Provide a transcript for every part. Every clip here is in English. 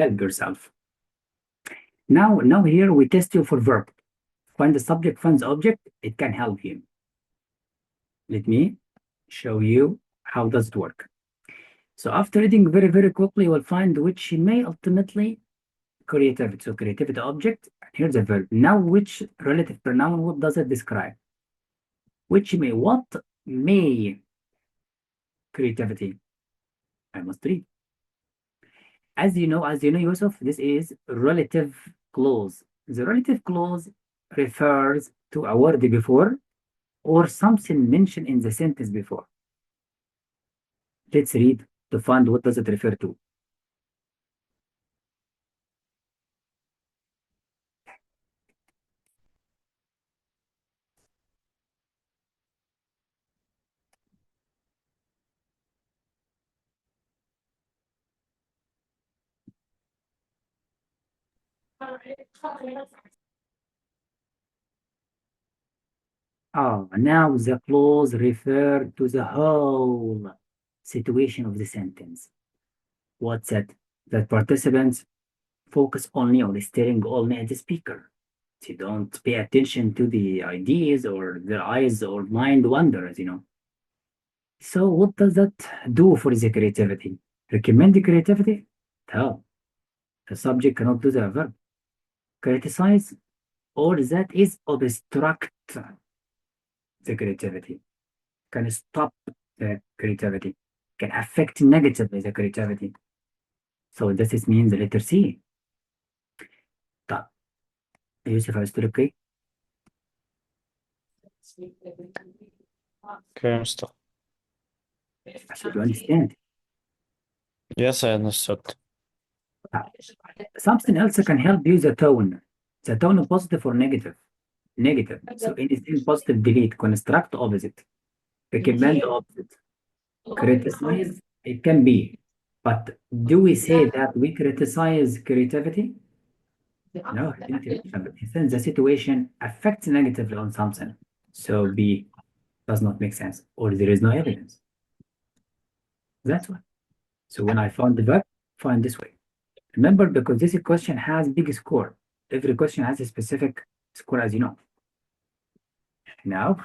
help yourself. Now here we test you for verb. Find the subject, find the object, it can help you. Let me show you how does it work. So after reading very quickly, you will find which may ultimately creativity. So creativity object, here's a verb. Now which relative pronoun, what does it describe? Which may, what may creativity? I must read. As you know, Yusuf, this is relative clause. The relative clause refers to a word before or something mentioned in the sentence before. Let's read to find what does it refer to. Now the clause refer to the whole situation of the sentence. What's that? That participants focus only on staring only at the speaker. They don't pay attention to the ideas or their eyes or mind wanders, So what does that do for the creativity? Recommend the creativity? No. The subject cannot do the verb. Criticize, all that is obstruct the creativity, can stop the creativity, can affect negatively the creativity. So this means the letter C. طب يوسف أستركي. Okay, Mr. I should understand. Yes, I understood. Something else can help you, the tone. The tone of positive or negative. Negative. So anything positive, delete. Construct opposite. Recommend opposite. Criticize, it can be. But do we say that we criticize creativity? No, since the situation affects negatively on something. So B does not make sense, or there is no evidence. That's why. So when I found the verb, find this way. Remember, because this question has big score. Every question has a specific score, as you know. Now,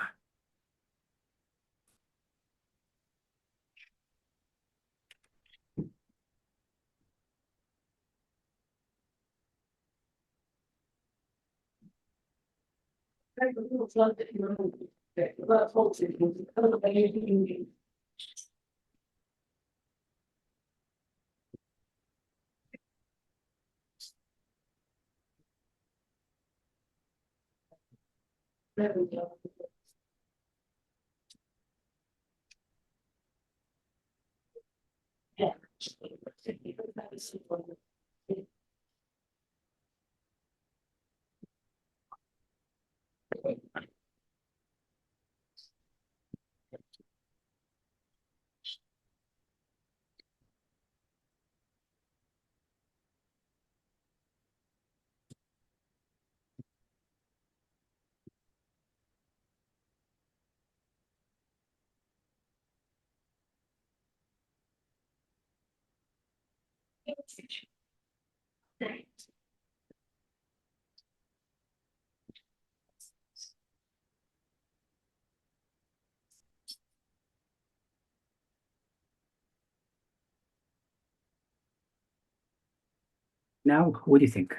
what do you think?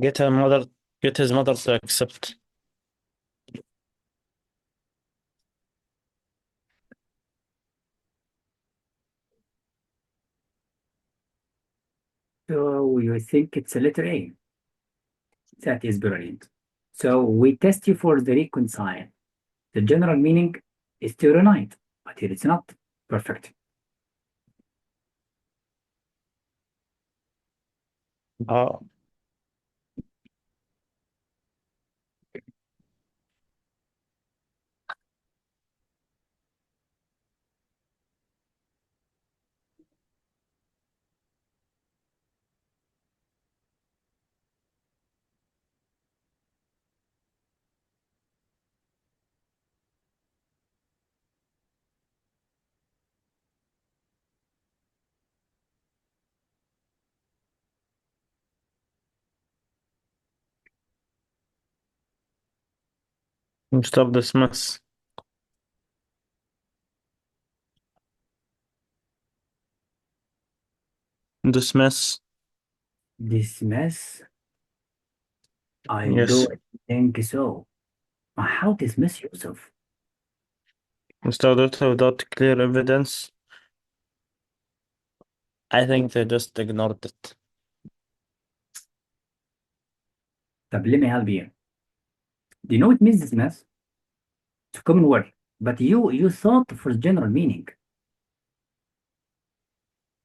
Get his mother to accept. So you think it's a letter A. That is brilliant. So we test you for the reconcile. The general meaning is to reunite, but here it's not. Perfect. Oh, مستر dismiss. Dismiss. Dismiss. I Yes. don't think so. How dismiss Yusuf? Mr. Doctor, without clear evidence, I think they just ignored it. طب let me help you. Do you know what means dismiss? It's a common word, but you thought for general meaning.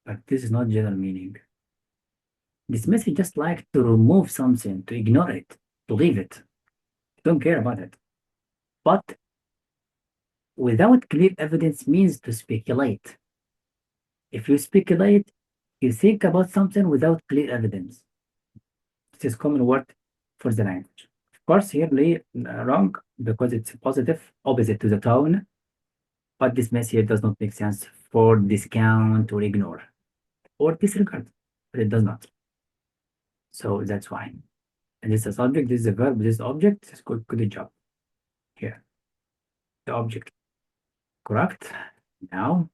But this is not general meaning. Dismiss is just like to remove something, to ignore it, to leave it. Don't care about it. But without clear evidence means to speculate. If you speculate, you think about something without clear evidence. This is common word for the language. Of course, here wrong because it's positive, opposite to the tone. But dismiss here does not make sense for discount or ignore or disregard, but it does not. So that's why. And this is a subject, this is a verb, this is object. This is good job. Here, the object. Correct. Now,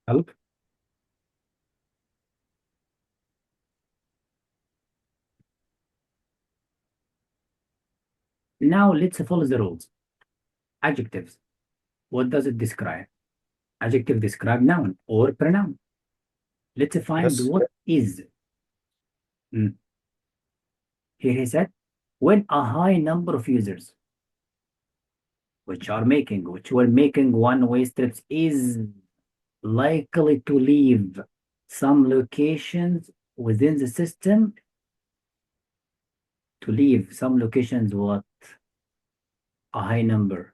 help. Now let's follow the rules. Adjectives. What does it describe? Adjective describe noun or pronoun. Let's find Yes. what is. Mm. Here he said, when a high number of users which were making one-way trips is likely to leave some locations within the system. To leave some locations, what? A high number.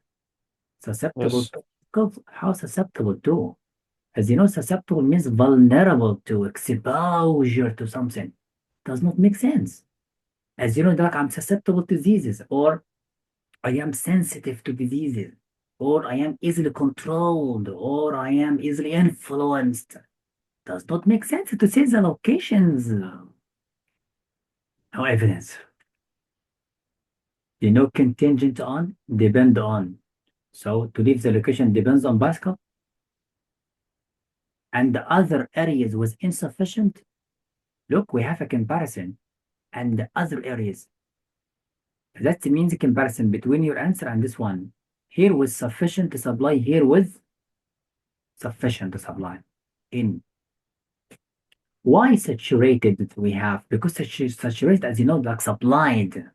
Susceptible Yes. to? How susceptible to? As you know, susceptible means vulnerable to exposure to something. Does not make sense. As you know, like I'm susceptible to diseases, or I am sensitive to diseases, or I am easily controlled, or I am easily influenced. Does not make sense to say the locations. No evidence. You know, contingent on, depend on. So to leave the location depends on Pascal. And the other areas was insufficient. Look, we have a comparison and the other areas. That means a comparison between your answer and this one. Here with sufficient supply, here with sufficient supply. In why saturated we have? Because saturated, as you know, like supplied.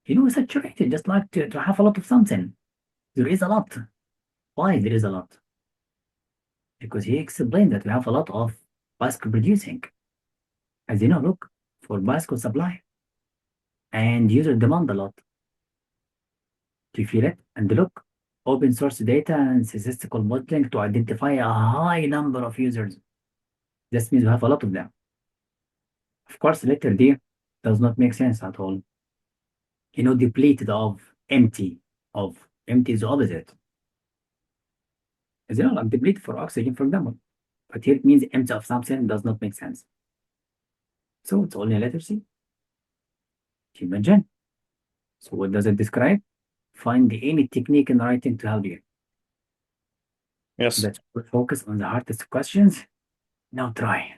You know, saturated, just like to have a lot of something. There is a lot. Why there is a lot? Because he explained that we have a lot of bicycle producing. As you know, look, for bicycle supply. And user demand a lot. Do you feel it? And look, open source data and statistical modeling to identify a high number of users. This means we have a lot of them. Of course, letter D does not make sense at all. You know, depleted of empty is the opposite. As you know, like depleted for oxygen, for example. But here it means empty of something does not make sense. So it's only a letter C. Human gen. So what does it describe? Find any technique in writing to help you. Yes. Let's focus on the hardest questions. Now try.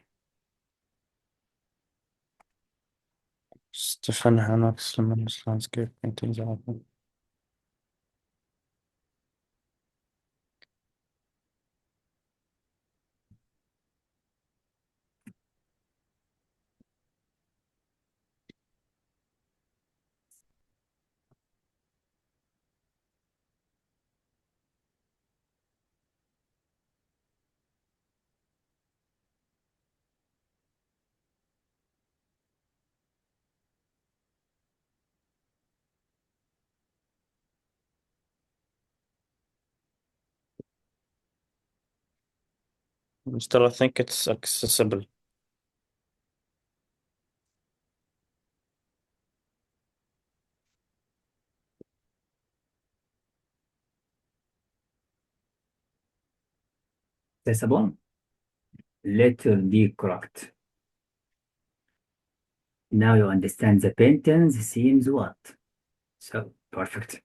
Stefan Hannock's Luminous Landscape Paintings album. Still, I think it's accessible. Accessible. Letter D correct. Now you understand the paintings seems what? So perfect.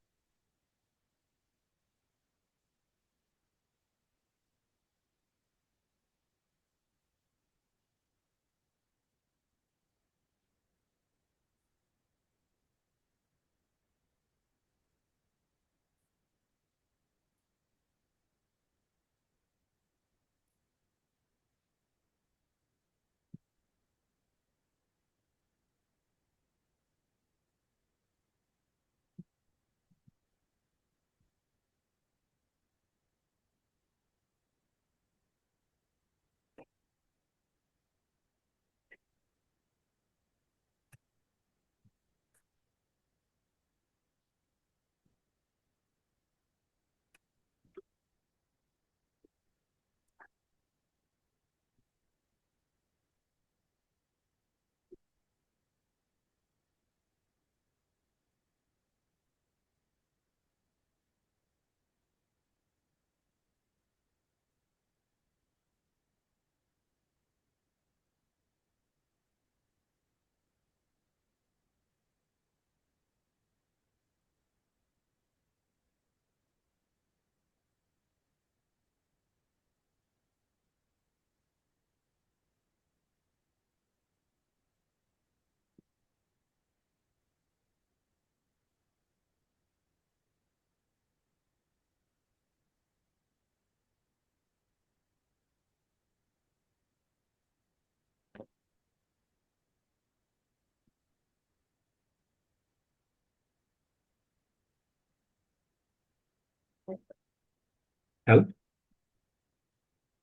Out.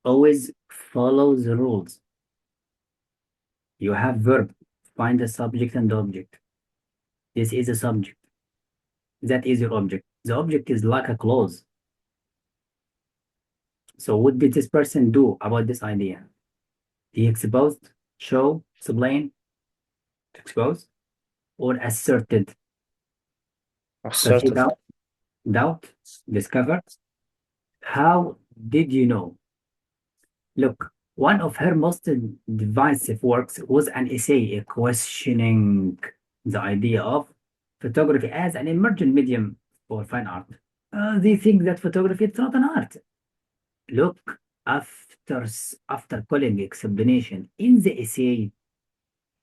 Always follow the rules. You have verb. Find the subject and the object. This is a subject. That is your object. The object is like a clause. So what did this person do about this idea? He exposed, show, explain, expose, or asserted. Does he Assertive. doubt, discover? How did you know? Look, one of her most divisive works was an essay questioning the idea of photography as an emergent medium for fine art. They think that photography is not an art. Look, after calling explanation in the essay,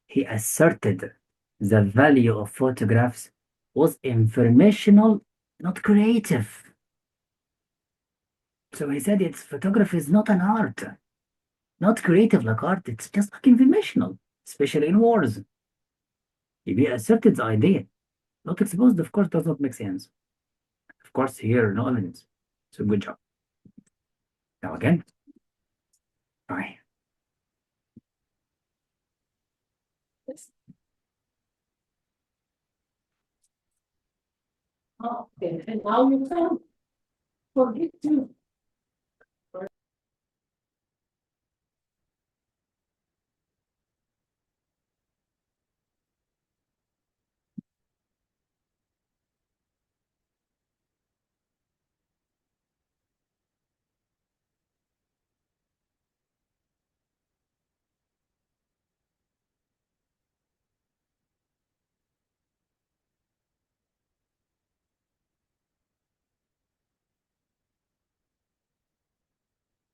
he asserted the value of photographs was informational, not creative. So he said it's photography is not an art, not creative like art, it's just like informational, especially in wars. He asserted the idea. Not exposed, of course, does not make sense. Of course, here, no evidence. So good job. Now again, try. Okay, and now you can forget to.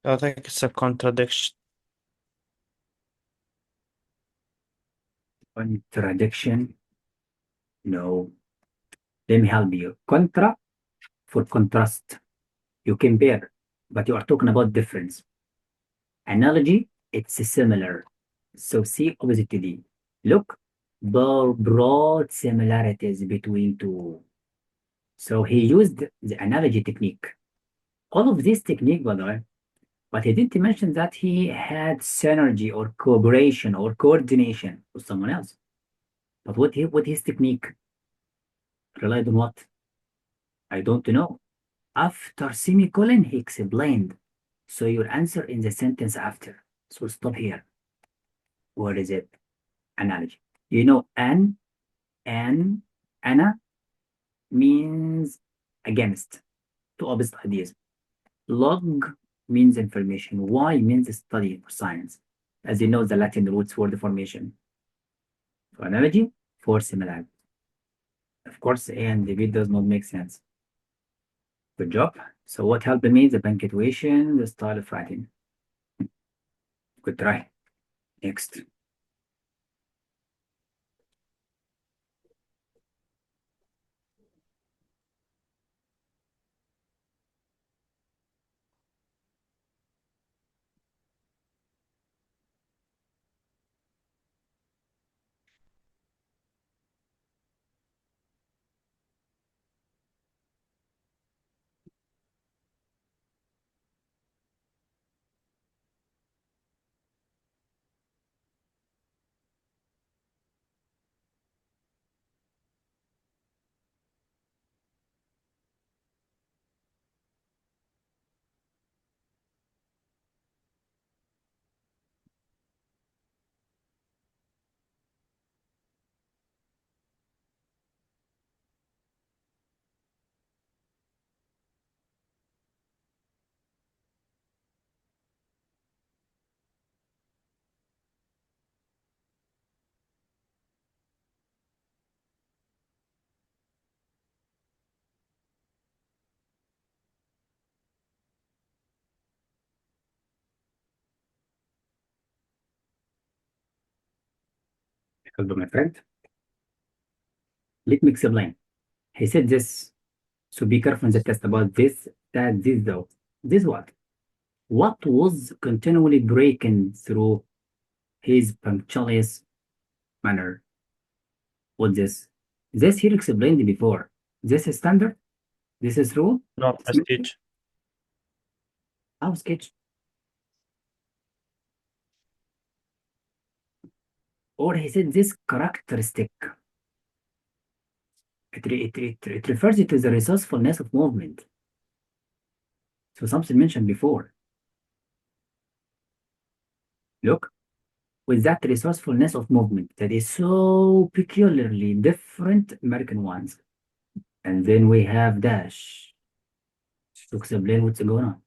I think it's a contradiction. Contradiction? No. Let me help you. Contra for contrast. You compare, but you are talking about difference. Analogy, it's similar. So C opposite to D. Look, broad similarities between two. So he used the analogy technique. All of this technique, by the way, but he didn't mention that he had synergy or cooperation or coordination with someone else. But what his technique relied on what? I don't know. After semicolon, he explained. So your answer in the sentence after. So stop here. What is it? Analogy. You know, ana means against, two opposite ideas. Log means information. Y means study or science. As you know, the Latin roots for the formation. For analogy, for similarity. Of course, A and B does not make sense. Good job. So what helped me? The punctuation, the style of writing. Good try. Next. Hello, my friend. Let me explain. He said this. So be careful in the test about this, that, this, though. This what? What was continually breaking through his punctilious manner? What this? This here explained before. This is standard. This is rule. No prestige. How sketch? Or he said this characteristic. It refers to the resourcefulness of movement. So something mentioned before. Look, with that resourcefulness of movement that is so peculiarly different American ones. And then we have dash to explain what's going on.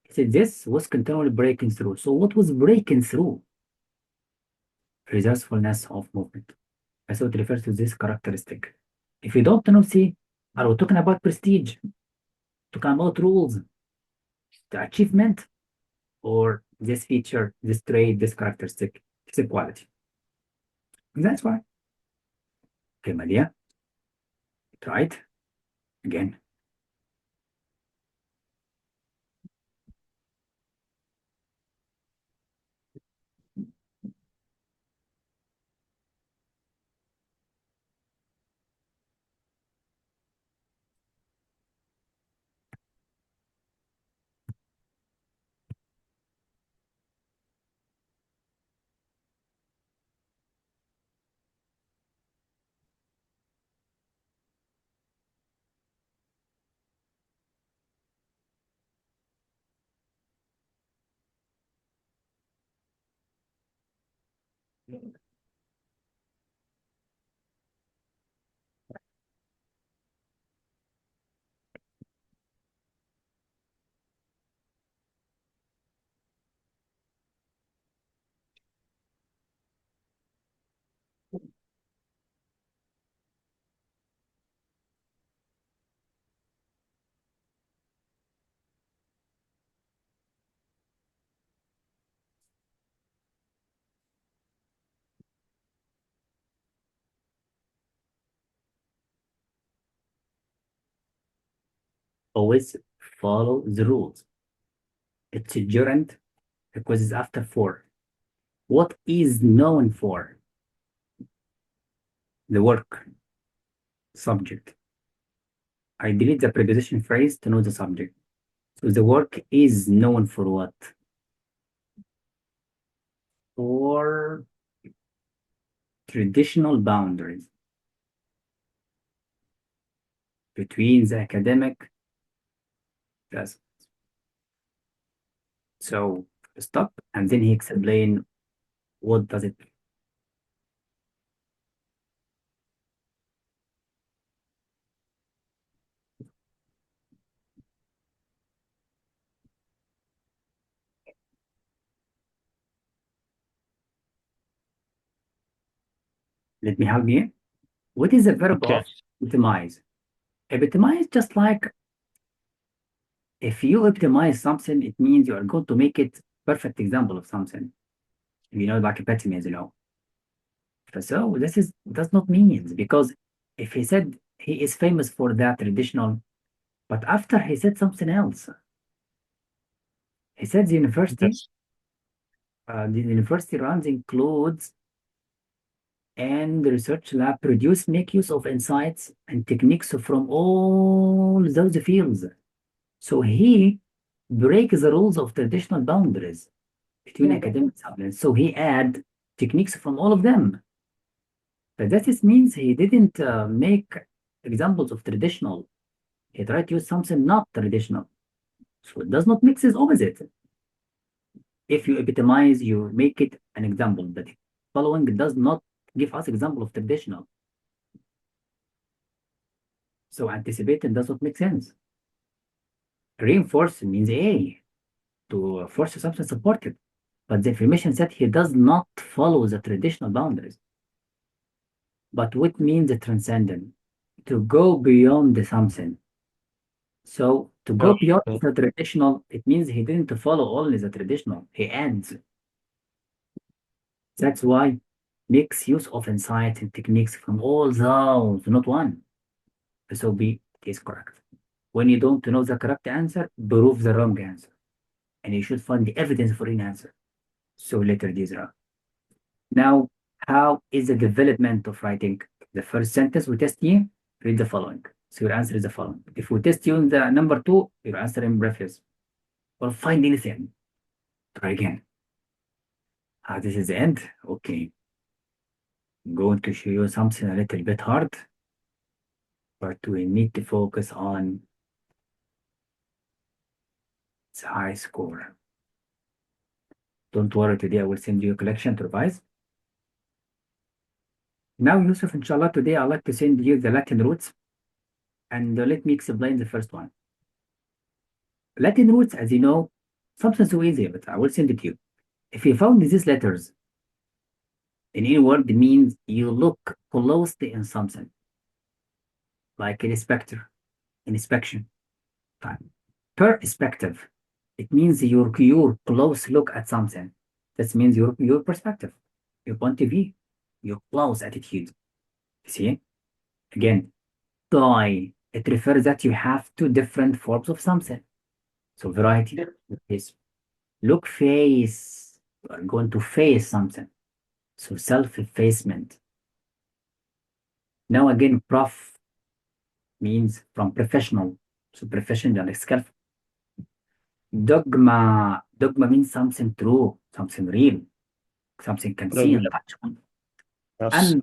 He said this was continually breaking through. So what was breaking through? Resourcefulness of movement. That's what refers to this characteristic. If you don't know, see, are we talking about prestige? Talking about rules, the achievement, or this feature, this trait, this characteristic? It's equality. That's why. Okay, Maria. Try it again. Always follow the rules. It's a gerund because it's after for. What is known for? The work. Subject. I delete the preposition phrase to know the subject. So the work is known for what? For traditional boundaries between the academic classes. So stop, and then he explain what does it mean. Let me help you. What is the verb Okay. of epitomize? Epitomize, just like if you epitomize something, it means you are going to make it perfect example of something. You know, like epitome, as you know. So this does not mean, because if he said he is famous for that traditional, but after he said something else, he said the university, Yes. the university runs includes and the research lab produce make use of insights and techniques from all those fields. So he breaks the rules of traditional boundaries between academic disciplines. So he add techniques from all of them. But that is means he didn't make examples of traditional. He tried to use something not traditional. So it does not mix his opposite. If you epitomize, you make it an example, but following does not give us example of traditional. So anticipated does not make sense. Reinforce means A, to force something supported. But the information said he does not follow the traditional boundaries. But what means the transcendent? To go beyond the something. So to go beyond Okay. the traditional, it means he didn't follow only the traditional, he adds. That's why makes use of insights and techniques from all those, not one. So B is correct. When you don't know the correct answer, prove the wrong answer. And you should find the evidence for an answer. So letter D is wrong. Now, how is the development of writing? The first sentence we test you, read the following. So your answer is the following. If we test you in the number 2, your answer in preface. Or find anything. Try again. This is the end. Okay. I'm going to show you something a little bit hard, but we need to focus on the high score. Don't worry, today I will send you a collection to revise. Now, Yusuf, inshallah, today I'd like to send you the Latin roots, and let me explain the first one. Latin roots, as you know, something so easy, but I will send it to you. If you found these letters in any word, it means you look closely in something, like an inspector, an inspection. Fine. Perspective, it means your close look at something. That means your perspective. your point of view, your close attitude. See? Again, die. It refers that you have two different forms of something. So variety is look, face. You are going to face something. So self-effacement. Now again, prof means from professional. So professional and skillful. Dogma. Dogma means something true, something real, something can see and touch on. Yes.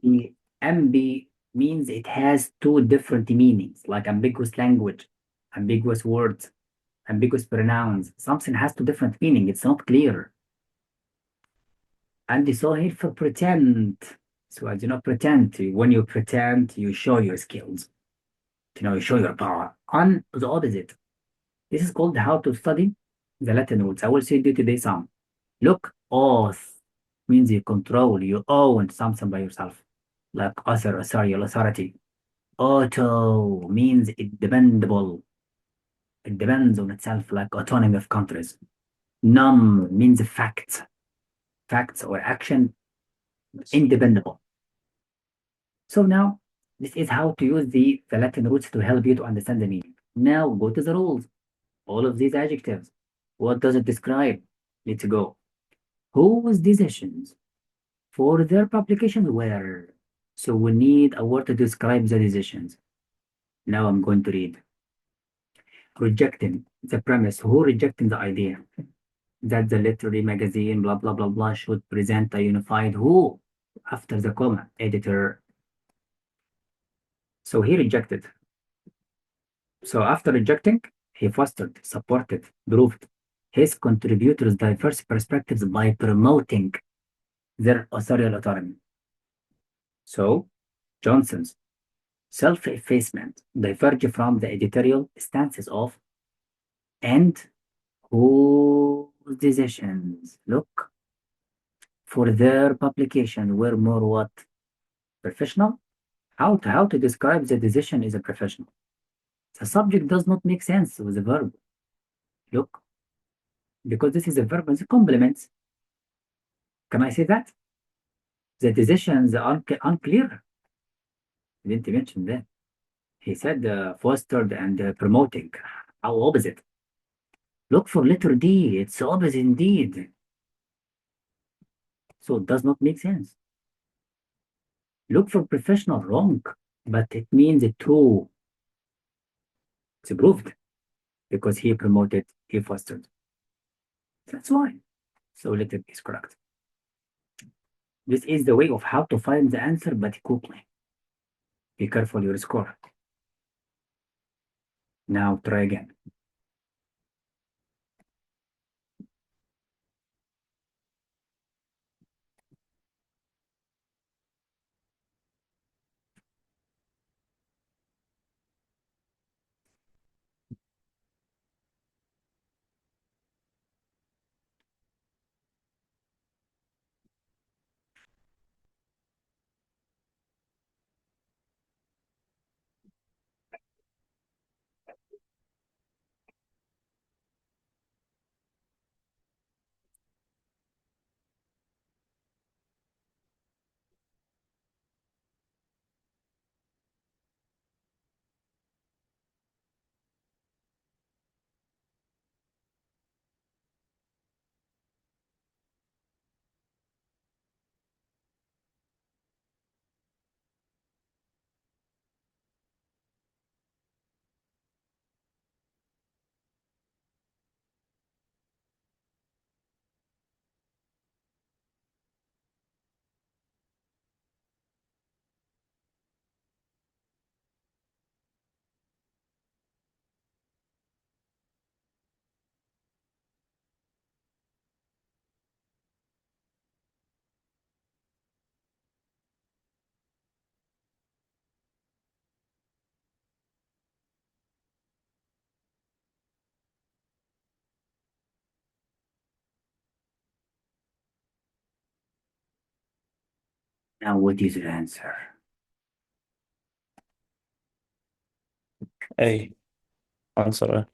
Ambi means it has two different meanings, like ambiguous language, ambiguous words, ambiguous pronouns. Something has two different meaning. It's not clear. And so here for pretend. So I do not pretend. When you pretend, you show your skills. You show your power. On the opposite. This is called how to study the Latin roots. I will say do today some. Look, oath means you control, you own something by yourself, like authority. Auto means it dependable. It depends on itself, like autonomy of countries. Num means facts. Facts or action, independable. So now, this is how to use the Latin roots to help you to understand the meaning. Now go to the rules. All of these adjectives. What does it describe? Let's go. Whose decisions for their publication were? So we need a word to describe the decisions. Now I'm going to read. Rejecting the premise. Who rejecting the idea that the literary magazine, blah, blah, blah, blah, should present a unified who after the comma, editor. So he rejected. So after rejecting, he fostered, supported, proved his contributors' diverse perspectives by promoting their authorial autonomy. So Johnson's self-effacement diverge from the editorial stances of and whose decisions, look, for their publication were more what? Professional? How to describe the decision is a professional. The subject does not make sense with the verb. Look, because this is a verb and it complements. Can I say that? The decisions are unclear. I didn't mention that. He said fostered and promoting. How opposite? Look for letter D. It's opposite indeed. So it does not make sense. Look for professional wrong, but it means true. It's proved because he promoted, he fostered. That's why. So letter D is correct. This is the way of how to find the answer, but quickly. Be careful your score. Now try again. Now what is your answer? A. Answer A.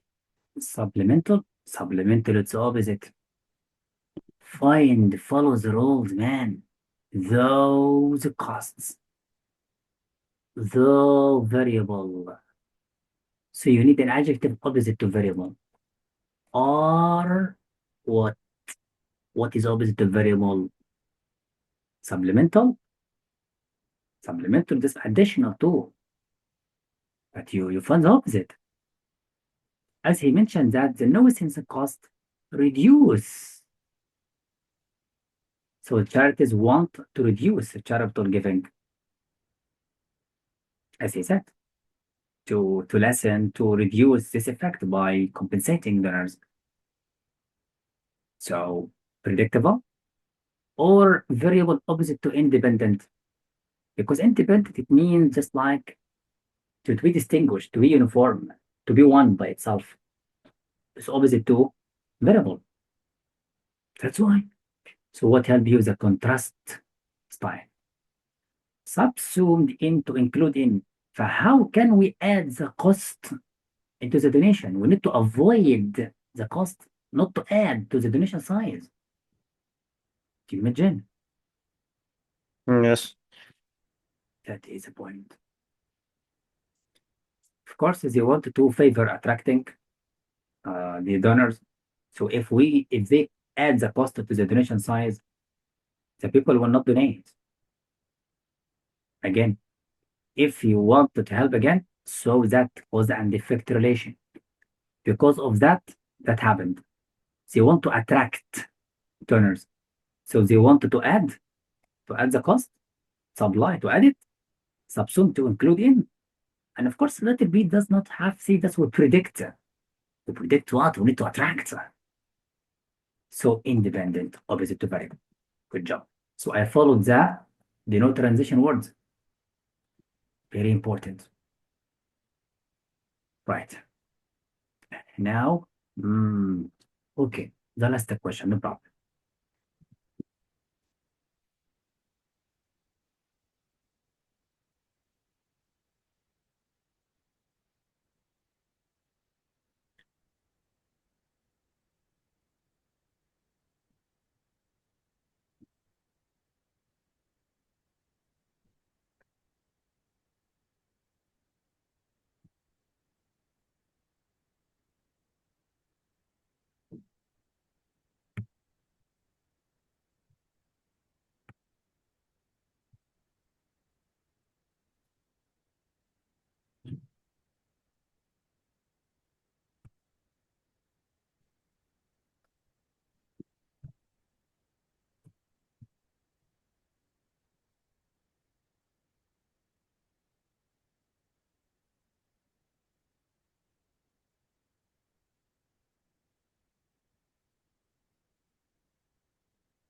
Supplemental? Supplemental, it's opposite. Follow the rules, man. those costs, the variable. So you need an adjective opposite to variable. Are what? What is opposite to variable? Supplemental. Supplemental, this additional to. But you find the opposite. As he mentioned that the no sense cost reduce. So charities want to reduce charitable giving. As he said, to lessen, to reduce this effect by compensating donors. So predictable or variable opposite to independent. Because independent, it means just like to be distinguished, to be uniform, to be one by itself. It's opposite to variable. That's why. So what help you the contrast style? Subsumed in to include in. How can we add the cost into the donation? We need to avoid the cost, not to add to the donation size. Do you imagine? Yes. That is the point. Of course, they want to favor attracting the donors. So if they add the cost to the donation size, the people will not donate. Again, if you want to help again, so that cause and effect relation. Because of that happened. They want to attract donors. So they wanted to add the cost, supply to add it, subsume to include in. And of course, little b does not have, see, that's what predict. To predict what? We need to attract. So independent, opposite to variable. Good job. So I followed the no transition words. Very important. Right. Now, okay, the last question, no problem.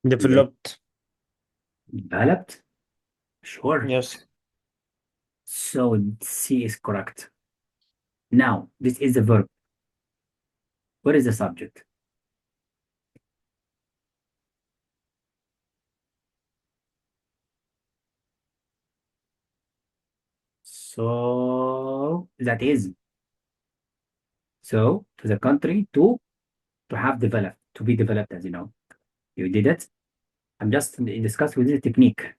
Developed. Developed? Sure. Yes. So C is correct. Now, this is the verb. What is the subject? So that is. So to the country to have developed, to be developed, as you know. You did it. I'm just discussing with you the technique.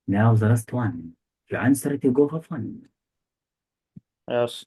Now the last one. You answer it, you go for fun. Yes.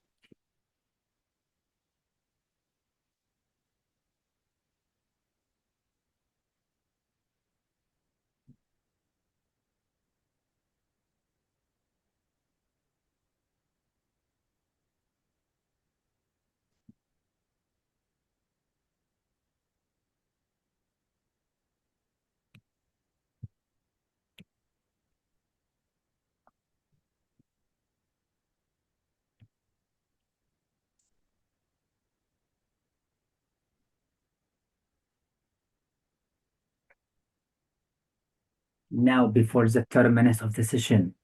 Now, before the terminus of the session,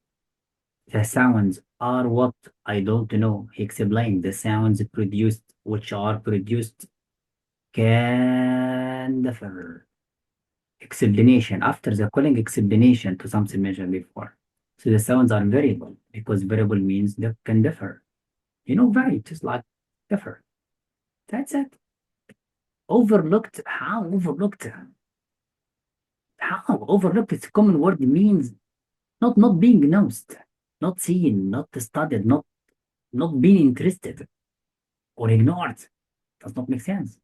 the sounds are what? I don't know. He explained the sounds produced, which are produced, can differ. Explanation. After the calling explanation to something mentioned before. So the sounds are variable because variable means they can differ. You know, vary, just like differ. That's it. Overlooked. How overlooked? How? Overlooked, it's a common word, means not being noticed, not seen, not studied, not being interested or ignored. Does not make sense.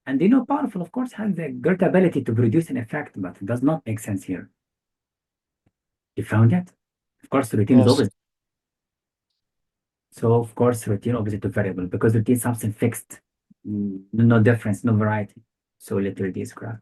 And powerful, of course, has the great ability to produce an effect, but it does not make sense here. You found it? Of course, routine is Yes. opposite. So, of course, routine opposite to variable because routine is something fixed. No difference, no variety. So, letter D is correct.